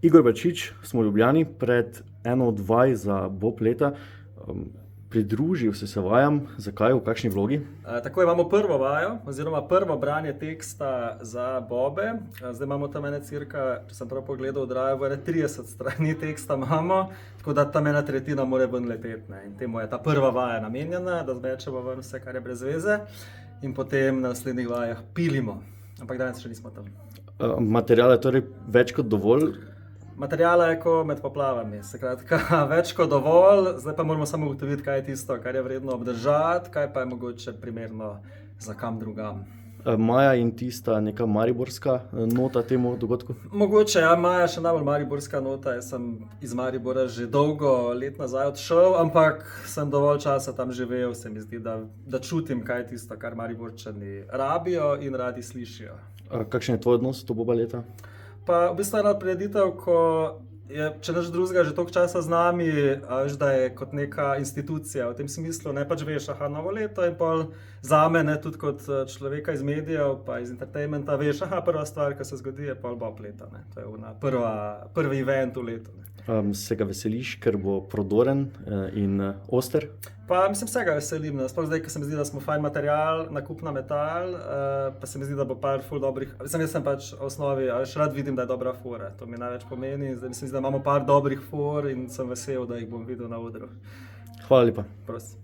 Igor Bačič, smo v Ljubljani, pred eno od vaj za Bob leta. Pridružil si se vajam, zakaj, v kakšni vlogi? Tako imamo prvo vajo, oziroma prvo branje teksta za Bobe. Zdaj imamo tam cirka, če sem prav pogledal, odrajo 30 strani teksta imamo, tako da tam ena tretjina mora ven leteti. In temu je ta prva vaja namenjena, da zmečemo ven vse, kar je brez veze, in potem na naslednjih vajah pilimo. Ampak danes še nismo tam. Material je torej več kot dovolj? Materijala je kot med poplavami, skratka, več kot dovolj, zdaj pa moramo samo ugotoviti, kaj je tisto, kar je vredno obdržati, kaj pa je mogoče primerno za kam drugam. Maja in tista neka mariborska nota temu dogodku? Mogoče, ja, Maja še najbolj mariborska nota, jaz sem iz Maribora že dolgo let nazaj odšel, ampak sem dovolj časa tam živel, se mi zdi, da čutim, kaj je tisto, kar Mariborčani rabijo in radi slišijo. Kakšen je tvoj odnos do Boba leta? Pa v bistvu ena prireditev, ko je, če nič drugega, že toliko časa z nami, veš, da je kot neka institucija v tem smislu, ne pač veš, novo leto in pol zame, ne, tudi kot človeka iz medijev pa iz entertainmenta, veš, prva stvar, ki se zgodi, je pol Bob leta, ne, to je prvi event v letu, ne. Se ga veseliš, ker bo prodoren in oster? Pa mislim, se ga veselim, sploh zdaj, ker se mi zdi, da smo fajn material, nakup na metal, pa se mi zdi, da bo par ful dobrih, jaz sem pač v osnovi, še rad vidim, da je dobra fora, to mi največ pomeni, zdaj mislim, da imamo par dobrih for in sem vesel, da jih bom videl na odru. Hvala lepa. Prosim.